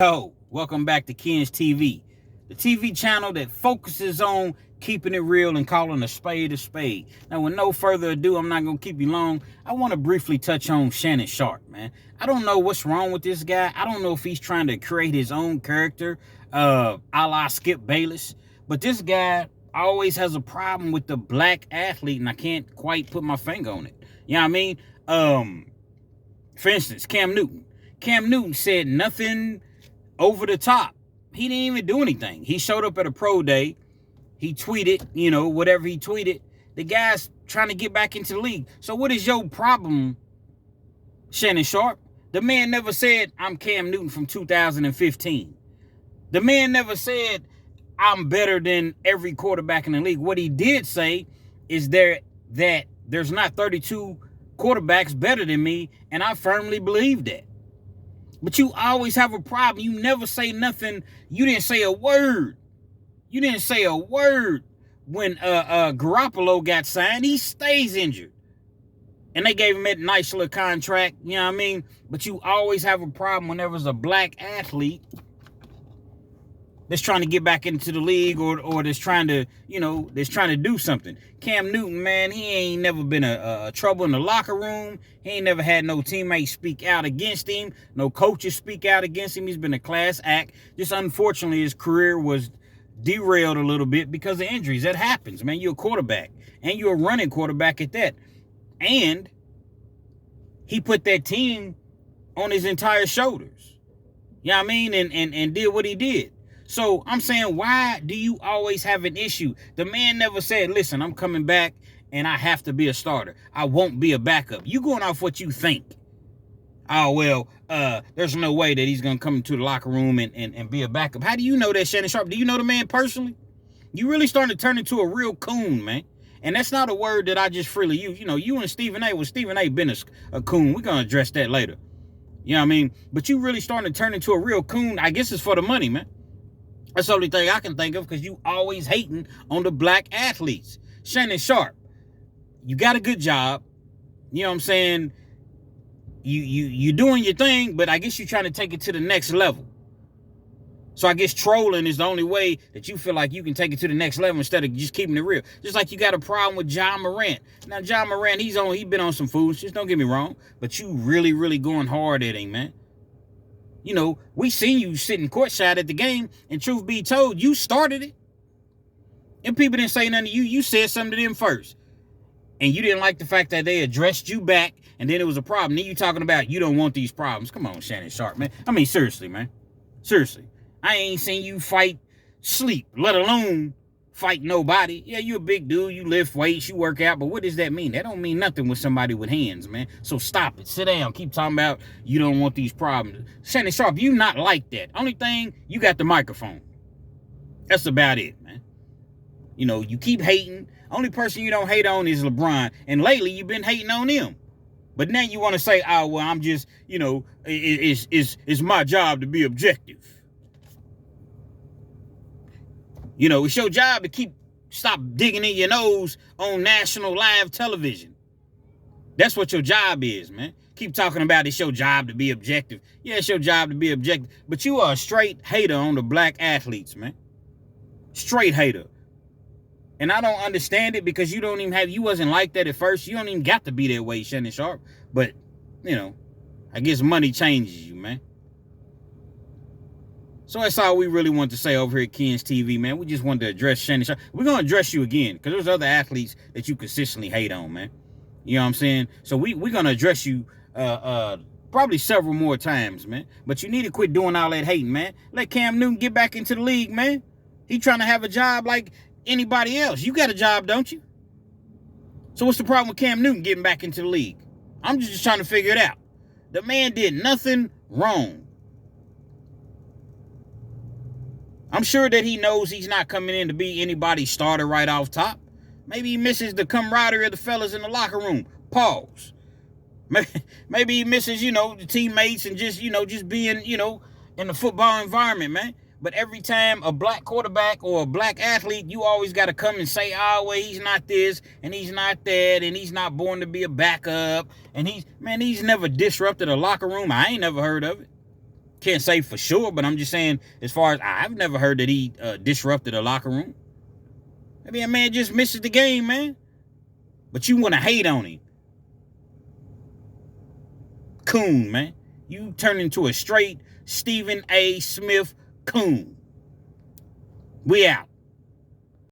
Yo, welcome back to Ken's TV, the TV channel that focuses on keeping it real and calling a spade a spade. Now, with no further ado, I'm not going to keep you long. I want to briefly touch on Shannon Sharpe, man. I don't know what's wrong with this guy. I don't know if he's trying to create his own character, a la Skip Bayless, but this guy always has a problem with the black athlete, and I can't quite put my finger on it. You know what I mean? For instance, Cam Newton. Cam Newton said nothing over the top. He didn't even do anything. He showed up at a pro day. He tweeted, whatever he tweeted. The guy's trying to get back into the league. So what is your problem, Shannon Sharpe? The man never said, I'm Cam Newton from 2015. The man never said, I'm better than every quarterback in the league. What he did say is that there's not 32 quarterbacks better than me, and I firmly believe that. But you always have a problem. You never say nothing. You didn't say a word. You didn't say a word when Garoppolo got signed. He stays injured. And they gave him that nice little contract, you know what I mean? But you always have a problem whenever there's a black athlete that's trying to get back into the league or that's trying to, that's trying to do something. Cam Newton, man, he ain't never been a trouble in the locker room. He ain't never had no teammates speak out against him, no coaches speak out against him. He's been a class act. Just unfortunately, his career was derailed a little bit because of injuries. That happens, man. You're a quarterback, and you're a running quarterback at that. And he put that team on his entire shoulders. You know what I mean? And did what he did. So I'm saying, why do you always have an issue? The man never said, listen, I'm coming back and I have to be a starter. I won't be a backup. You going off what you think. Oh, well, there's no way that he's going to come into the locker room and be a backup. How do you know that, Shannon Sharpe? Do you know the man personally? You really starting to turn into a real coon, man. And that's not a word that I just freely use. You and Stephen A. Well, Stephen A. been a coon. We're going to address that later. You know what I mean? But you really starting to turn into a real coon. I guess it's for the money, man. That's the only thing I can think of because you always hating on the black athletes. Shannon Sharpe, you got a good job. You know what I'm saying? You doing your thing, but I guess you're trying to take it to the next level. So I guess trolling is the only way that you feel like you can take it to the next level instead of just keeping it real. Just like you got a problem with John Morant. Now, John Morant, he's been on some fools. Just don't get me wrong. But you really, really going hard at him, man. We seen you sitting courtside at the game, and truth be told, you started it. And people didn't say nothing to you. You said something to them first. And you didn't like the fact that they addressed you back, and then it was a problem. Then you talking about you don't want these problems. Come on, Shannon Sharpe, man. I mean, seriously, man. Seriously. I ain't seen you fight sleep, let alone fight nobody. Yeah, you a big dude. You lift weights. You work out. But what does that mean? That don't mean nothing with somebody with hands, man. So stop it. Sit down. Keep talking about you don't want these problems. Shannon Sharpe, you not like that. Only thing, you got the microphone. That's about it, man. You keep hating. Only person you don't hate on is LeBron. And lately, you've been hating on him. But now you want to say, oh, well, I'm just, it's my job to be objective. It's your job to stop digging in your nose on national live television. That's what your job is, man. Keep talking about it's your job to be objective. Yeah, it's your job to be objective. But you are a straight hater on the black athletes, man. Straight hater. And I don't understand it because you wasn't like that at first. You don't even got to be that way, Shannon Sharpe. But, I guess money changes you, man. So that's all we really want to say over here at Ken's TV, man. We just wanted to address Shannon Sharpe. We're going to address you again because there's other athletes that you consistently hate on, man. You know what I'm saying? So we're going to address you probably several more times, man. But you need to quit doing all that hating, man. Let Cam Newton get back into the league, man. He trying to have a job like anybody else. You got a job, don't you? So what's the problem with Cam Newton getting back into the league? I'm just trying to figure it out. The man did nothing wrong. I'm sure that he knows he's not coming in to be anybody's starter right off top. Maybe he misses the camaraderie of the fellas in the locker room. Pause. Maybe he misses, the teammates and just being, in the football environment, man. But every time a black quarterback or a black athlete, you always got to come and say, oh, well, he's not this and he's not that and he's not born to be a backup. And he's never disrupted a locker room. I ain't never heard of it. Can't say for sure, but I'm just saying, as far as I've never heard that he disrupted a locker room. Maybe a man just misses the game, man. But you want to hate on him. Coon, man. You turn into a straight Stephen A. Smith coon. We out.